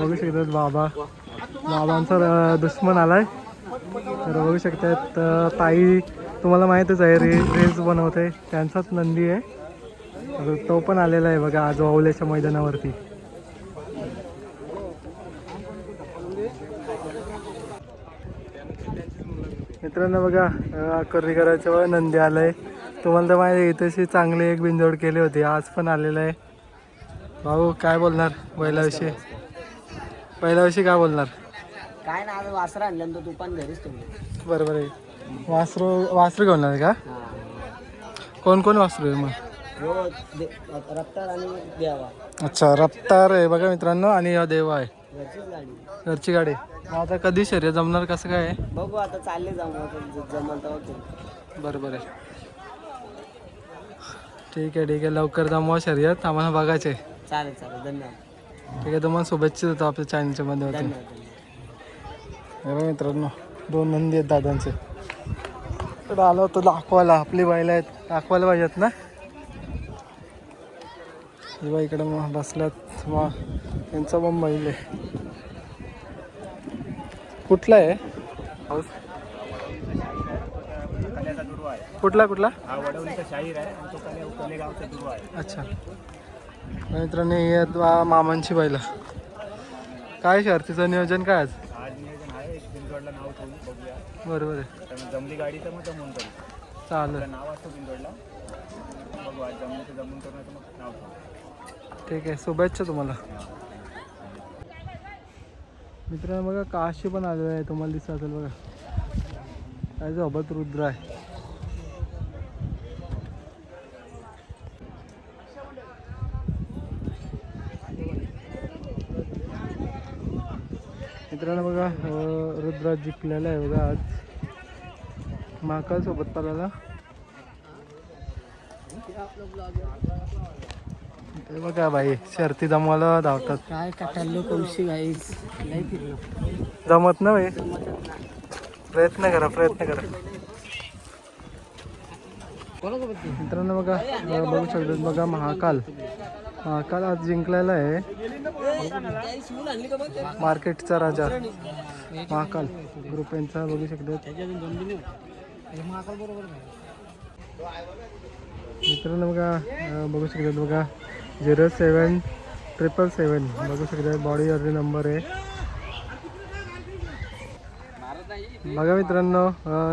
बघू शकतात बाबांचा दुश्मन आलाय. तर बघू शकतात ताई तुम्हाला माहीतच आहे रील्स बनवते त्यांचाच नंदी आहे. तर तो पण आलेला आहे बघा आज वावल्याच्या मैदानावरती. मित्रांनो बघा कर्रीकरांच्या नंदी आलाय. तुम्हाला तर माहिती आहे इथेशी चांगली एक बिंजोड केली होती, आज पण आलेला आहे. भाऊ काय बोलणार बैलाविषयी काय बोलणार? काय ना आज वासरा आणलं तर तू पण घरीच ठेवली. बरोबर आहे. वासरू घेऊन आले का? कोण कोण वासरू आहे मग? रफ्तार आणि देवा. अच्छा रफ्तार आहे बघा मित्रांनो आणि हा देवा आहे. घरचीच गाडी. घरची गाडी. मग आता कधी शर्यत जमणार कसं काय आहे? बघू आता चालले जाऊ जमल तर. बरोबर आहे. ठीक आहे लवकर जमवा शर्यत आम्हाला बघायचे. चालेल धन्यवाद. ठीक आहे तुम्हाला शुभेच्छा देतो आपल्या चॅनलच्या माध्यमातून. धन्यवाद. मित्रांनो 2 नंदी आहेत दादांचे. तर आलो होतो दाखवायला, आपली बैल आहेत दाखवायला पाहिजेत ना. किंवा इकडे मग बसल्यात मग त्यांचा पण बैल आहे. कुठला आहे हाऊस? कुठला अच्छा मित्रांनो ही आहेत मामांची बैल. काय शर्तीचं नियोजन काय आज? बरोबर आहे. जमली गाडी तर मग जमून करू. चालेल नाव असतं बिंदोडला. बघू आज जमून करून मग नाव. ठीक आहे शुभेच्छा तुम्हाला. मित्रांनो बघा काशी पण आलेलं आहे, तुम्हाला दिसत असेल बघा. काय सोबत रुद्र आहे. मित्रांनो बघा रुद्र जिंकलेला आहे बघा आज महाकाल सोबत पळाला. ते बघा भाई शर्ती जमवायला धावतात. काय कटालो कौशी गाईस नाही फिरलो. जमत ना भाई, प्रयत्न करा. मित्रांनो बघा बघू शकतात बघा महाकाल आज जिंकलेला आहे. मार्केटचा राजा महाकाल ग्रुप यांचा बघू शकतात. मित्रांनो बघा बघू शकतात बघा 07777 बघू शकतात बॉडी अर्धी नंबर आहे बघा. मित्रांनो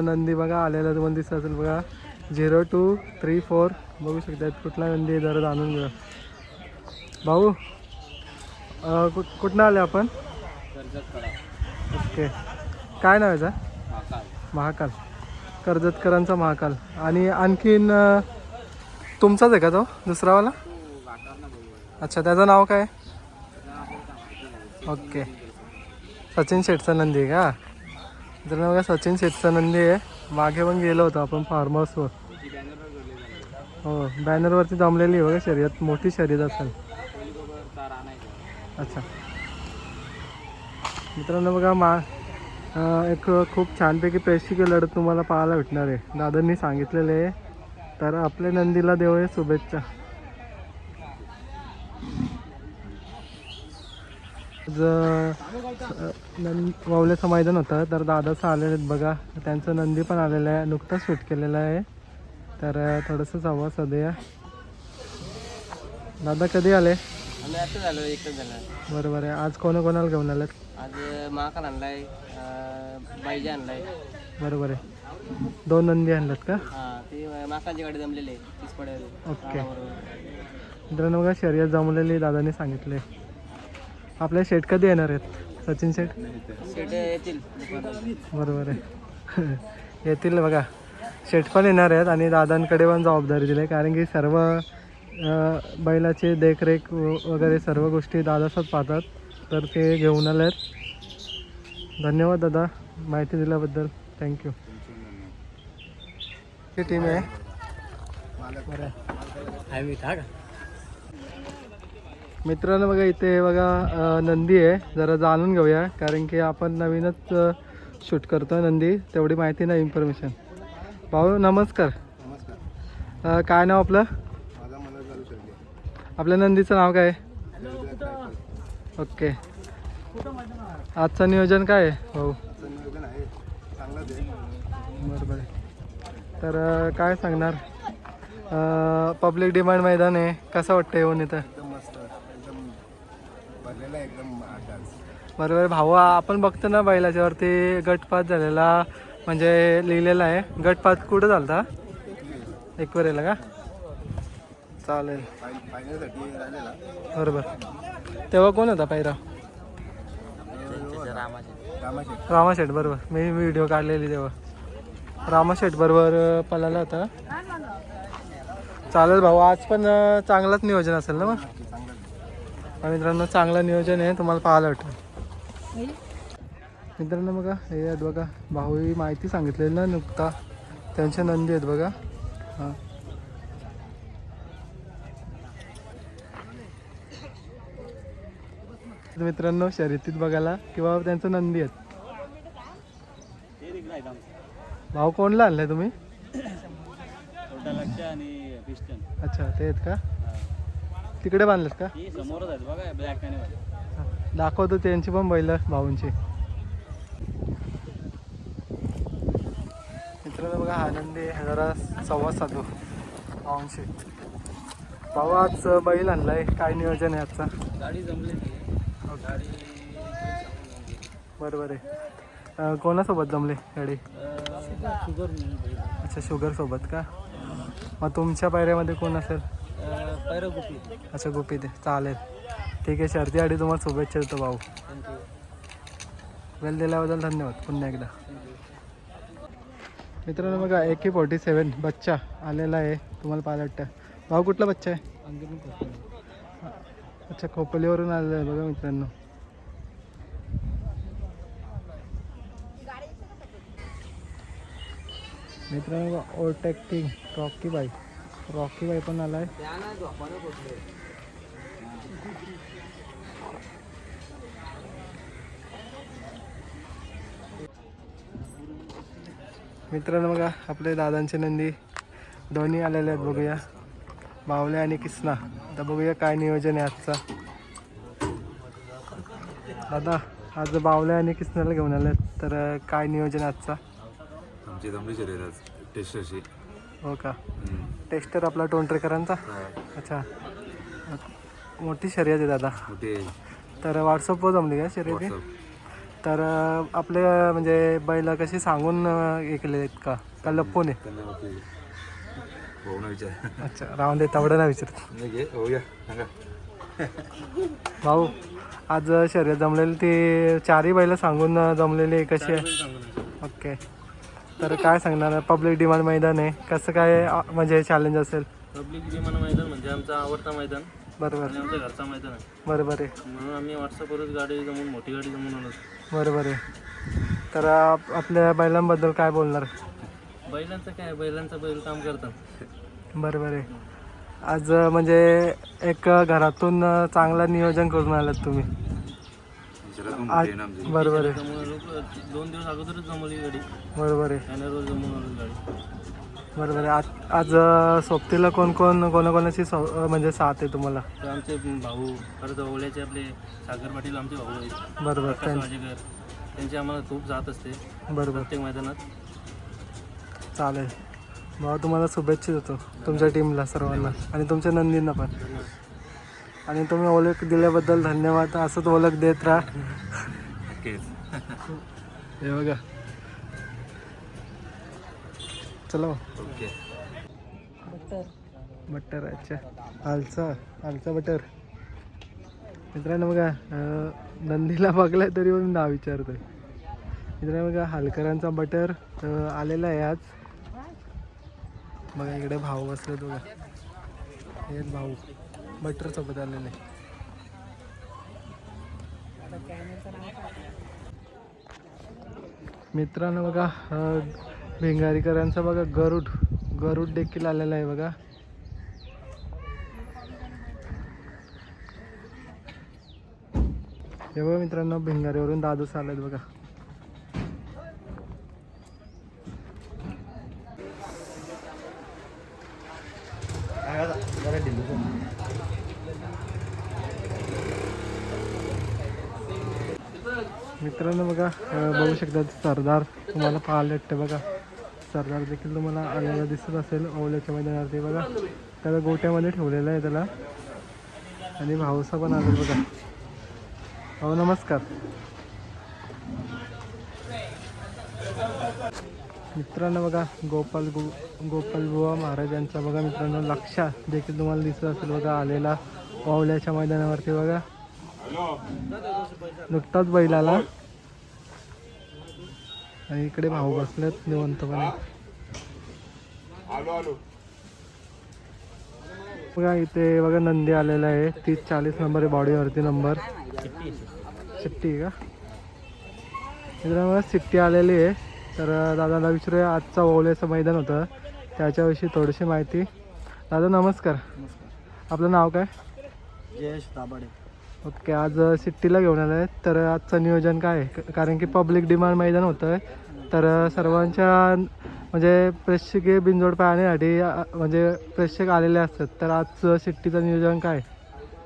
नंदी बघा आलेला तुम्हाला दिसत असेल बघा 0234 बघू शकतात. कुठला नंदी जरा जाणून घ्या. भाऊ कुठनं आले आपण? ओके काय नाव आहे महाकाल कर्जतकरांचा महाकाल. आणि आणखीन तुमचाच आहे का तो दुसरावाला? अच्छा त्याचं नाव काय? ओके सचिन शेठचा नंदी आहे का? जर बघा सचिन शेठचा नंदी आहे. मागे पण गेलो होतो आपण फार्म हाऊसवर. हो बॅनरवरती जमलेली आहे बघा शर्यत, मोठी शर्यत असेल. अच्छा मित्रांनो बघा एक खूप छानपैकी प्रेक्षणीय लढत तुम्हाला पाहायला भेटणार आहे, दादांनी सांगितलेले आहे. तर आपल्या नंदीला देऊया शुभेच्छा. वावल्याचं मैदान होतं तर दादाचं आलेले आहेत बघा. त्यांचं नंदी पण आलेलं आहे, नुकताच शूट केलेलं आहे. तर थोडंसं संवाद साधूया. दादा कधी आले? बरोबर आहे. आज कोणाला घेऊन आलात? आज महाकाल आणलाय, बाईजी आणलाय. बरोबर आहे. 2 नंदी आणलात का? ते महाकालची गाडी जमलेली आहे. ओके मित्रांनो बघा शर्यत जमलेली दादांनी सांगितले. आपल्या शेट कधी येणार आहेत? सचिन शेट येतील. बरोबर आहे येतील बघा. शेट पण येणार आहेत आणि दादांकडे पण जबाबदारी दिली आहे, कारण की सर्व बैलाची देखरेख वगैरे सर्व गोष्टी दादाच पाहतात. तर ते घेऊन आले आहेत. धन्यवाद दादा माहिती दिल्याबद्दल. थँक्यू. ही टीम आहे. मित्रांनो बघा इथे बघा नंदी आहे, जरा जाणून घेऊया कारण की आपण नवीनच शूट करतो नंदी, तेवढी माहिती नाही इन्फॉर्मेशन. भाऊ नमस्कार. काय नाव आपलं? आपल्या नंदीचं नाव काय? ओके आजचं नियोजन काय आहे भाऊ? नियोजन आहे चांगलंच आहे. बरोबर आहे. तर काय सांगणार, पब्लिक डिमांड मैदान आहे, कसं वाटतं येऊन इथं? एकदम मस्त, एकदम भरलेला आहे, एकदम आकाश. बरोबर भाऊ, आपण बघतो ना बैलाच्यावरती गटपात झालेला म्हणजे लिहिलेला आहे. गटपात कुठं झालता? एकवरेला का? चालेल. फायनलसाठी राहिलेला बरोबर. तेव्हा कोण होता पायरा? रामाशेठ. रामाशेठ बरोबर, मी व्हिडिओ काढलेली तेव्हा. रामाशेठ बरोबर पळाला होता. चालेल भाऊ, आज पण चांगलंच नियोजन असेल ना मग? मित्रांनो चांगलं नियोजन आहे, तुम्हाला पाहायला वाटेल. मित्रांनो बघा हे आहेत बघा, भाऊ ही माहिती सांगितलेली ना नुकता, त्यांच्या नंदी आहेत बघा. हां मित्रांनो शर्यतीत बघायला किंवा त्यांचं नंदी आहेत. भाऊ कोणला आणलाय तुम्ही? अच्छा ते आहेत का? तिकडे बांधलेत का? दाखवतो त्यांची पण बैल भाऊंची. मित्रांनो बघा आनंदी जरा संवाद साधू भाऊंशी. भाऊ आज बैल आणलाय, काय नियोजन आहे आजचा? गाडी जमलेली आहे. बरोबर आहे. कोणासोबत जमले गाडी? शुगर अच्छा शुगर सोबत का? मग तुमच्या पायऱ्यामध्ये कोण असेल? पैरा गुपी. अच्छा गुपित आहे, चालेल ठीक आहे. शर्तीसाठी तुम्हाला शुभेच्छा देतो भाऊ. थँक्यू. वेळ दिल्याबद्दल धन्यवाद पुन्हा एकदा. मित्रांनो बघा AK47 बच्चा आलेला आहे, तुम्हाला पाहायला वाटतं. भाऊ कुठला बच्चा आहे? अच्छा खोपोलीवरून आलेला आहे बघा मित्रांनो. मित्रांनो ओव्हरटेक किंग रॉकी बाई पण आलाय. मित्रांनो बघा आपले दादांचे नंदी दोन्ही आलेले आहेत, बघूया बावले आणि किसना. आता बघूया काय नियोजन आहे आजचा. दादा आज बावले आणि किसनाला घेऊन आले, तर काय नियोजन आहे आजचा? आमची जमली शरीरात टेस्टरची. हो का? टेस्टर आपला टोंटरेकरांचा. अच्छा मोठी शर्यत आहे दादा. मोठी तर व्हॉट्सअपवर जमली का शर्यती? तर आपले म्हणजे बैल कशी सांगून हे केले आहेत का लपून आहे? त्यांना भाऊ ना विचार. अच्छा राहून दे, तेवढं नाही विचारत. घे होऊया सांगा. भाऊ आज शर्यत जमलेली ती चारही बैल सांगून जमलेली आहे, कशी आहे? ओके. तर काय सांगणार, पब्लिक डिमांड मैदान आहे, कसं काय म्हणजे चॅलेंज असेल? पब्लिक डिमांड मैदान म्हणजे आमचा आवडता मैदान बरोबर आणि आमच्या घरचा मैदान आहे. बरोबर आहे. म्हणून आम्ही व्हॉट्सअपवरच गाडी जमून मोठी गाडी जमून आलो. बरोबर आहे. तर आपल्या बैलांबद्दल काय बोलणार? बैलांचं काय, बैलांचं बैल काम करतात. बरोबर आहे. आज म्हणजे एक घरातून चांगलं नियोजन करून आलात तुम्ही. आज बरोबर आहे. जमून 2 दिवस अगोदरच जमवली गाडी. बरोबर आहे. त्याने रोज जमून आलो गाडी. बरोबर आहे. आज सोबतीला कोणाकोणाची म्हणजे साथ आहे तुम्हाला? तर आमचे भाऊ परत ओवळ्याचे आपले सागर पाटील आमचे भाऊ आहेत. बरोबर. प्रकाश वाजेकर, त्यांची आम्हाला खूप जात असते बरोबर. प्रत्येक मैदानात. चालेल भाऊ, तुम्हाला शुभेच्छा देतो तुमच्या टीमला सर्वांना आणि तुमच्या नंदींना पण. आणि तुम्ही ओळख दिल्याबद्दल धन्यवाद. असंच ओळख देत राहा. हे बघा चला ओके. बटर. अच्छा हालचा बटर. मित्रांनो बघा नंदीला बघलाय तरी पण नाव विचारतोय. मित्रांनो बघा हलकरांचा बटर आलेला आहे आज. बघा इकडे भाऊ बसले बघा, हे भाऊ बटर सोबत आलेले. मित्रांनो बघा भिंगारीकरांचा बघा गरुड देखील आलेला आहे बघा. हे बघा मित्रांनो भिंगारीवरून दादूस आलेत बघा. मित्रांनो बघा बघू शकता सरदार तुम्हाला पाहायला भेटते बघा. सरदार देखील तुम्हाला आलेला दिसत असेल ओवल्याच्या मैदानावरती बघा. त्याला गोट्यामध्ये ठेवलेलं आहे त्याला. आणि भाऊसा पण आले बघा. भाऊ नमस्कार. मित्रांनो बघा गोपाल बुवा महाराज यांचा बघा मित्रांनो लक्षा देखील तुम्हाला दिसत असेल बघा आलेला ओवल्याच्या मैदानावरती बघा. नुकताच बैल आला आणि इकडे भाऊ बसलेत निवंतपणे बघा. इथे बघा नंदी आलेला आहे 30-40 नंबर आहे बॉडीवरती नंबर. शिट्टी का मित्रांनो शिट्टी आलेली आहे. तर दादाला विचारूया आजचा ओवल्याचं मैदान होतं त्याच्याविषयी थोडीशी माहिती. दादा नमस्कार. आपलं नाव काय? जयेश दाभाडे. ओके. आज सिट्टीला घेऊन आलं आहे तर आजचं नियोजन काय आहे? कारण की पब्लिक डिमांड मैदान होतं आहे तर सर्वांच्या म्हणजे प्रेक्षकीय बिनजोड पाहण्यासाठी म्हणजे प्रेक्षक आलेले असतात तर आजचं सिट्टीचं नियोजन काय आहे?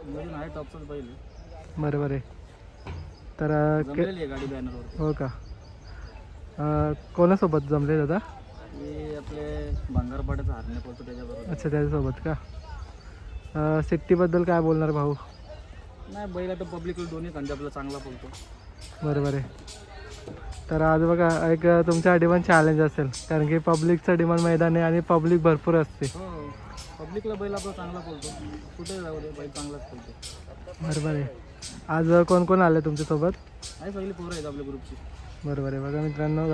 नियोजन आहे टॉपचंच बैल. बरोबर आहे. तर जमलेली आहे गाडी बॅनरवर. हो का. कोणासोबत जमले दादा? मी आपले भांगारपाड्याचा हारणे पडतो त्याच्याबरोबर. अच्छा त्याच्यासोबत का. सिट्टीबद्दल काय बोलणार भाऊ? नाही बैल आता पब्लिकला दोन्ही खांदे आपला चांगला पडतो. बरोबर आहे. तर आज बघा एक तुमच्यासाठी पण चॅलेंज असेल कारण की पब्लिकचं डिमांड मैदान आहे आणि पब्लिक भरपूर असते. हो पब्लिकला बैल आपला चांगला पडतो. कुठे जाऊ दे बैल चांगलाच पडतो. बरोबर आहे. आज कोण कोण आले तुमच्यासोबत? आहे सगळी पोरं आहेत आपल्या ग्रुपची. बरोबर आहे. बघा मित्रांनो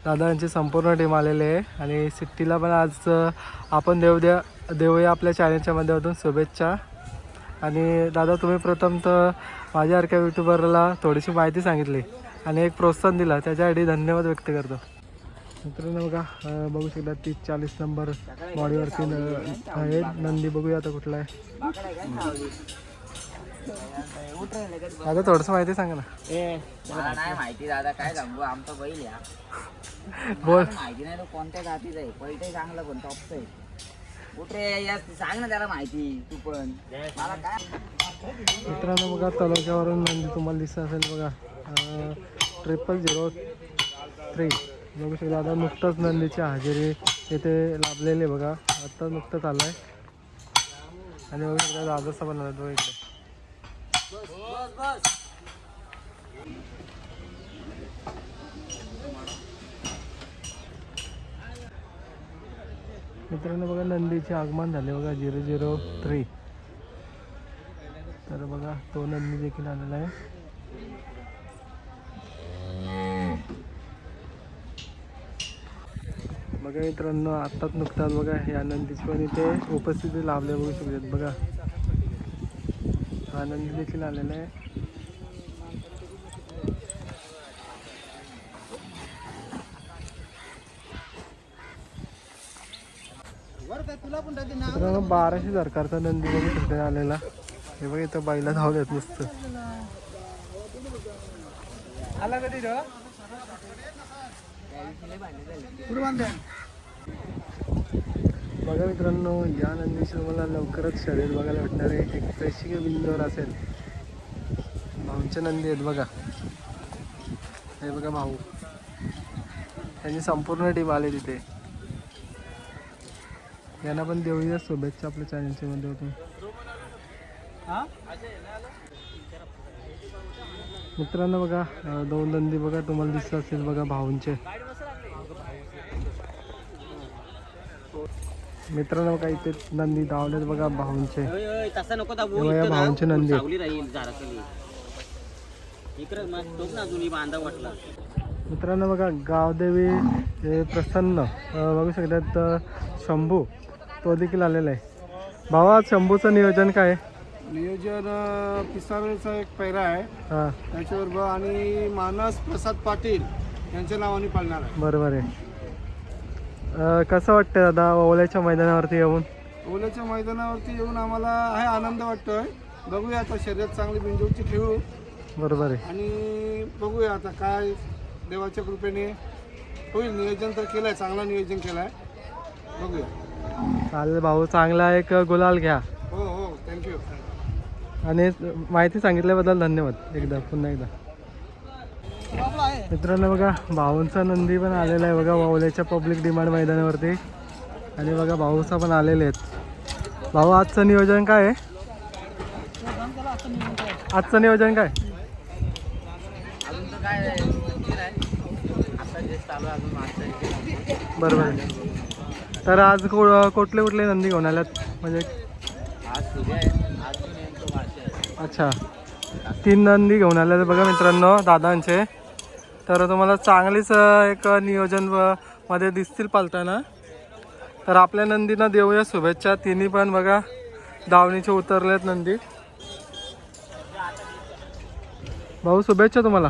दादा यांची संपूर्ण टीम आलेली आहे आणि सिट्टीला पण आज आपण देऊया आपल्या चॅनलच्या माध्यमातून शुभेच्छा. आणि दादा तुम्ही प्रथमतः माझ्यासारख्या यूट्यूबरला थोडीशी माहिती सांगितली आणि एक प्रोत्साहन दिला त्याच्यासाठी धन्यवाद व्यक्त करतो. मित्रांनो बघा बघू शकता 30-40 नंबर बॉडीवरती आहे नंदी. बघूया आता कुठला आहे. दादा थोडंसं माहिती सांगा ना. मला नाही माहिती दादा काय सांगू आमचा बैल या बोल. माहिती नाही तो कोणत्या जातीचा आहे. पैठही चांगला पण टॉपचा आहे. कुठे सांग ना त्याला माहिती तू पण मला काय. मित्रांनो बघा तलोक्यावरून नंदी तुम्हाला दिसत असेल बघा 0003 बघू शकता. आता नुकतंच नंदीची हजेरी इथे लाभलेली बघा. आत्ता नुकतंच आलं आहे आणि बघू शकता दादाचा पण आला तो इकडे. मित्रांनो बघा नंदीचे आगमन झाले बघा 003. तर बघा तो नंदी देखील आलेला आहे. बघा मित्रांनो आत्ताच नुकताच बघा या नंदीची पण इथे उपस्थिती लाभले बघू शकतात बघा. हा नंदी देखील आलेला आहे. मित्रांनो 1200 सरकारचा नंदी बघू शकता आलेला. हे बघा इथं बाईला धावलेत मस्त. आला कधी बघा मित्रांनो या नंदीशी तुम्हाला लवकरच शर्यत बघायला भेटणार आहे. एक प्रेक्षणीय बिंदूवर असेल. भाऊंचे नंदी आहेत बघा. हे बघा भाऊ त्यांची संपूर्ण टीम आली तिथे. यांना पण देऊया शुभेच्छा आपल्या चॅनलच्या माध्यमातून. मित्रांनो बघा 2 नंदी बघा तुम्हाला दिसत असेल बघा भाऊंचे. मित्रांनो बघा इथे नंदी धावलेत बघा भाऊंचे. या भाऊंचे नंदी मित्रांनो बघा गावदेवी हे प्रसन्न बघू शकतात शंभू तो देखील आलेला आहे. भावा शंभूचं नियोजन काय आहे? नियोजन पिसाळचा एक पैरा आहे हां त्याच्याबरोबर आणि मानस प्रसाद पाटील यांच्या नावाने पाळणार आहे. बरोबर आहे. कसं वाटतं दादा ओवल्याच्या मैदानावरती येऊन? ओल्याच्या मैदानावरती येऊन आम्हाला आहे आनंद वाटतोय. बघूया आता शर्यत चांगली बिंजोडची खेळू. बरोबर आहे. आणि बघूया आता काय देवाच्या कृपेने होईल. नियोजन तर केलं आहे चांगला नियोजन केलं आहे. बघूया. चालेल भाऊ चांगला एक गुलाल घ्या. हो हो थँक्यू. आणि माहिती सांगितल्याबद्दल धन्यवाद एकदा पुन्हा एकदा. मित्रांनो बघा भाऊंचा नंदी पण आलेला आहे बघा वावल्याच्या पब्लिक डिमांड मैदानावरती. आणि बघा भाऊचा पण आलेले आहेत. भाऊ आजचं नियोजन काय आहे? आजचं नियोजन काय? अजून तर काय आता जे चालू आहे अजून मागचं. बरोबर आहे. तर आज कुठले कुठले नंदी घेऊन आल्यात म्हणजे? आज सूर्य आहे, आज नेमकं भाषा आहे. अच्छा 3 नंदी घेऊन आले बघा मित्रांनो दादांचे. तर तुम्हाला चांगलीच एक नियोजन मध्ये दिसतील पालताना. तर आपल्या नंदींना देऊया शुभेच्छा. तिन्ही पण बघा दावणीचे उतरलेत नंदी. भाऊ शुभेच्छा तुम्हाला.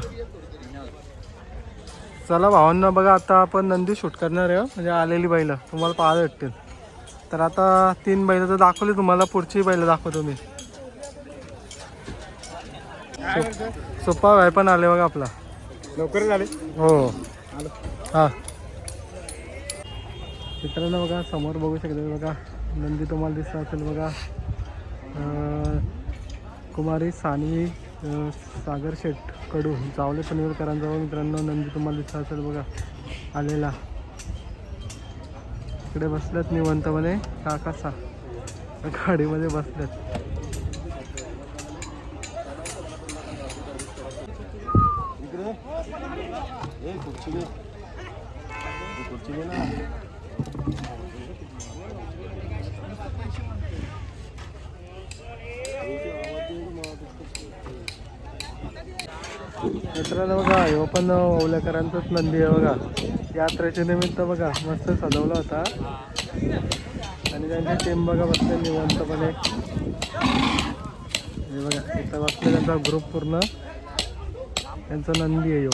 चला भावांना बघा आता आपण नंदी शूट करणार आहे म्हणजे आलेली बैल तुम्हाला पाहायला भेटतील. तर आता 3 बैल तर दाखवली तुम्हाला, पुढची बैल दाखवतो मी. सोपा भाई पण आले बघा आपला. लवकर झाले. हो हां मित्रांनो बघा समोर बघू शकता बघा नंदी तुम्हाला दिसत असेल बघा. कुमारी सानवी सागर शेठ कडू जावले पनवेलकरांचा मित्रांनो नंदी तुम्हाला दिसत असेल बघा आलेला. इकडे बसल्यात निवंतपणे काकासा गाडीमध्ये बसल्यात. मित्रांनो बघा ह्यो पण ओवलेकरांचाच नंदी आहे बघा. यात्रेच्या निमित्त बघा मस्त सजवला होता. आणि त्यांची टीम बघा बसले निवंतपणे. हे बघा इथं बसले त्यांचा ग्रुप पूर्ण. त्यांचा नंदी आहे ह्यो.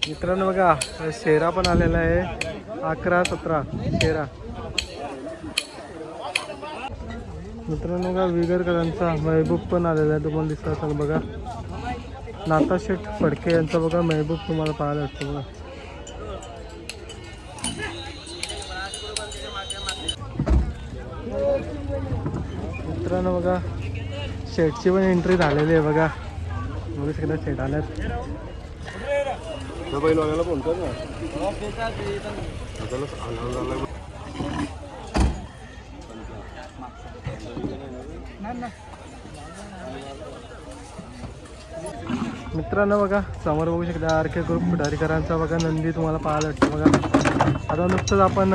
मित्रांनो बघा शेरा पण आलेला आहे. 11-17 शेरा. मित्रांनो बघा विगरकरांचा महबूब पण आलेला आहे तुम्हाला दिसत असेल बघा. नाता शेठ फडके यांचा बघा महबूब तुम्हाला पाहायला भेटतो बघा. मित्रांनो बघा शेठची पण एंट्री झालेली आहे बघा. बघू शकता शेठ आल्यात. बैलवाल्याला फोन कर ना. मित्रांनो बघा समोर बघू शकता आर के ग्रुप पुढारीकरांचा बघा नंदी तुम्हाला पाहायला भेटतो बघा. आता नुकतंच आपण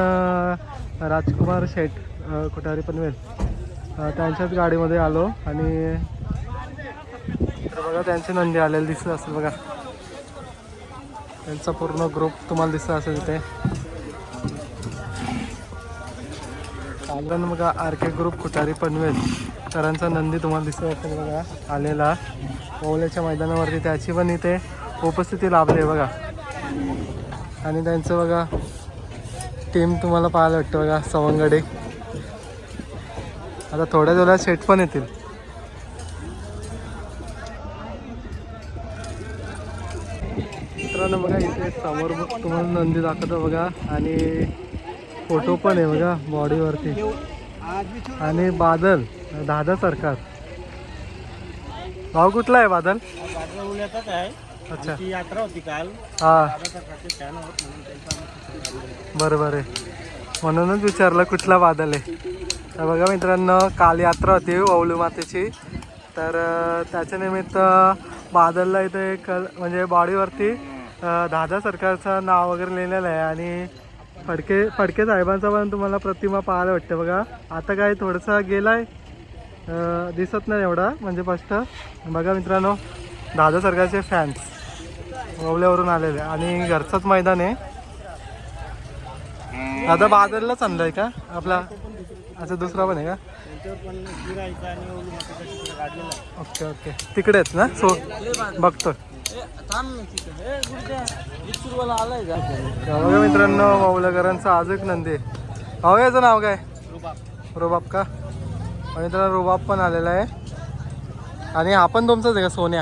राजकुमार शेठ कुठारी पनवेल त्यांच्याच गाडीमध्ये आलो आणि बघा त्यांचे नंदी आलेले दिसत असेल बघा. त्यांचा पूर्ण ग्रुप तुम्हाला दिसत असेल इथे. साधारण बघा आर के ग्रुप कुठारी पनवेल करांचा नंदी तुम्हाला दिसत असेल बघा आलेला ओवल्याच्या मैदानावरती. त्याची पण इथे उपस्थिती लाभली आहे बघा. आणि त्यांचं बघा टीम तुम्हाला पाहायला भेटतं बघा सवंगडे. आता थोड्या वेळात शेट पण येतील. मित्रांनो बघा इथे समोर तुम्हाला नंदी दाखवतो बघा. आणि फोटो पण आहे बघा बॉडीवरती. आणि बादल दादा सरकार. भाऊ कुठला आहे बादल? अच्छा यात्रा होती काल. हां बरोबर आहे म्हणूनच विचारलं कुठला बादल आहे. तर बघा मित्रांनो काल यात्रा होती ओवलू मातेची. तर त्याच्या निमित्त बादलला इथे एक म्हणजे बॉडीवरती दादा सरकारचं नाव वगैरे लिहिलेलं आहे. आणि फडके साहेबांचा पण तुम्हाला प्रतिमा पाहायला भेटते बघा. आता काय थोडंसं गेला आहे दिसत नाही एवढा म्हणजे स्पष्ट. बघा मित्रांनो दादा सरकारचे फॅन्स ओवल्यावरून आलेले. आणि घरचंच मैदान आहे. दादा बादललाच आणलंय का आपला? असं दुसरा पण आहे का? ओके ओके तिकडे आहेत ना. सो बघतो बघा मित्रांनो ओवलेकरांचं आज एक नंदी. भाऊ याचं नाव काय? रुबाब का? मित्रांनो रुबाब पण आलेला आहे. आणि हा पण तुमचाच आहे का सोन्या?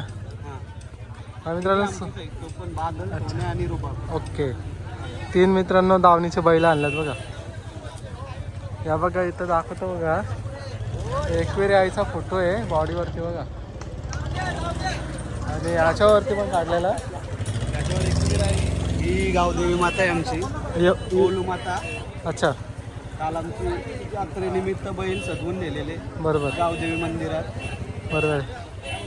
हा मित्रांनो ओके 3 मित्रांनो दावणीचे बैल आणल्यात बघा. या बघा इथं दाखवतो बघा एकवेरी आईचा फोटो आहे बॉडीवरती बघा. आणि ह्याच्यावरती पण काढलेला ही गावदेवी माता आहे आमची ओलू माता. अच्छा काल आमची यात्रेनिमित्त बैल सजवून नेलेले बरोबर गावदेवी मंदिरात. बरोबर.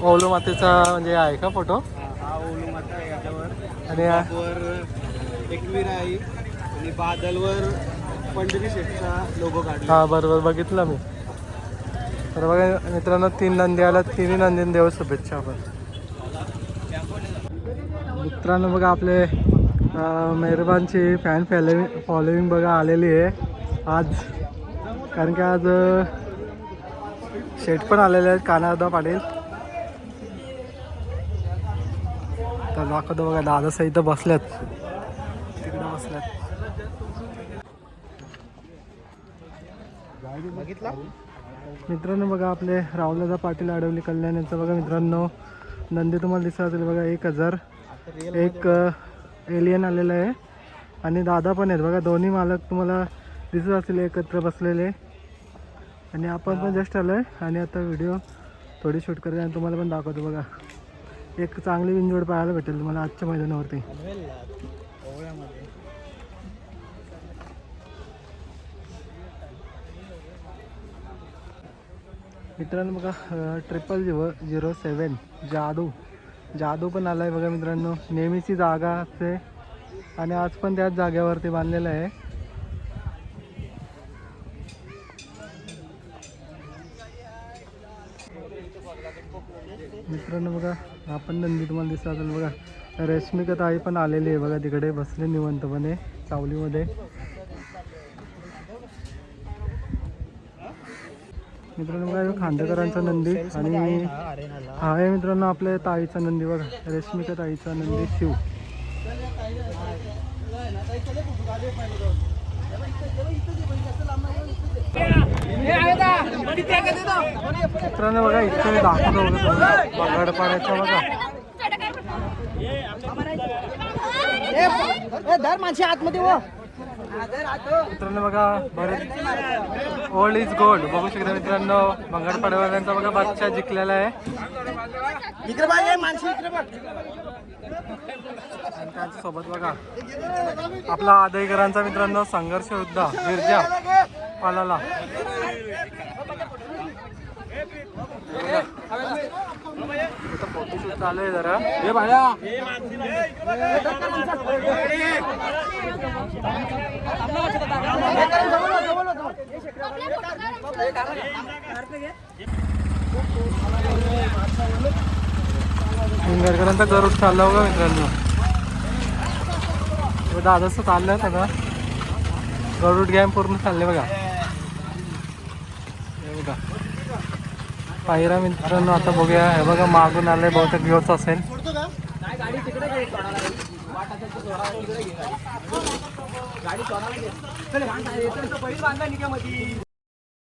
ओलू मातेचा म्हणजे आहे का फोटो? हा ओलू माता आहे याच्यावर. आणि वर एकवीर आहे आणि बादलवर पंढरी शेठचा लोगो काढला. हां बरोबर बघितलं मी. तर बघा मित्रांनो 3 नंदी आला, 3 नंदीन देऊ शुभेच्छा आपण. मित्रांनो बघा आपले मेहरबानची फॅन फॉलोविंग बघा आलेली आहे आज, कारण की आज शेठ पण आलेले आहेत कानादा पाटील. तर दाखवतो बघा दादा सहित बसल्यात तिकडे बसल्यात. मित्रांनो बघा आपले राहुलदादा पाटील आडवली कल्याण यांचं बघा मित्रांनो नंदी तुम्हाला दिसत असेल बघा 1000. एक एलियन आलेलं आहे आणि दादा पण आहेत बघा. दोन्ही मालक तुम्हाला दिसत असतील एकत्र बसलेले. आणि आपण पण जस्ट आलो आहे आणि आता व्हिडिओ थोडी शूट करते आणि तुम्हाला पण दाखवतो बघा. एक चांगली विंजोड पाहायला भेटेल तुम्हाला आजच्या मैदानावरती. मित्रांनो बघा 0007 जादू पण आला आहे बघा मित्रांनो. नेहमीची जागा असते आणि आज पण त्याच जागेवरती बांधलेलं आहे. मित्रांनो बघा आपण नंदी तुम्हाला दिसत असेल बघा. रेशमिका ताई पण आलेली आहे बघा, तिकडे बसले निवंतपणे सावलीमध्ये. मित्रांनो बघा खांडेकरांचा नंदी आणि हा आहे मित्रांनो आपल्या ताईचा नंदी बघा, रेशमिका ताईचा नंदी शिव. मित्रांनो बघा इथे दाखवतो बघा बगाडपाड्याचा बघा. मित्रांनो बघा बरेच ओल्ड इज गोल्ड बघू शकता मित्रांनो. बगाडपाड्यावाल्यांचा बघा बच्चा जिंकलेला आहे. आणि त्यांच्या सोबत बघा आपला आदयकरांचा मित्रांनो संघर्ष योद्धा बिरजा पालाला. फोटोशूट चालू आहे जरा. हे भाया हिंगरकरांचा गरुड चालला बघा मित्रांनो. दादाचं चाललंय आता गरुड गॅम पूर्ण चालले बघा. हे बघा पायरा मित्रांनो आता बघूया. हे बघा मागून आलंय बहुतेक घेऊच असेल. गाडी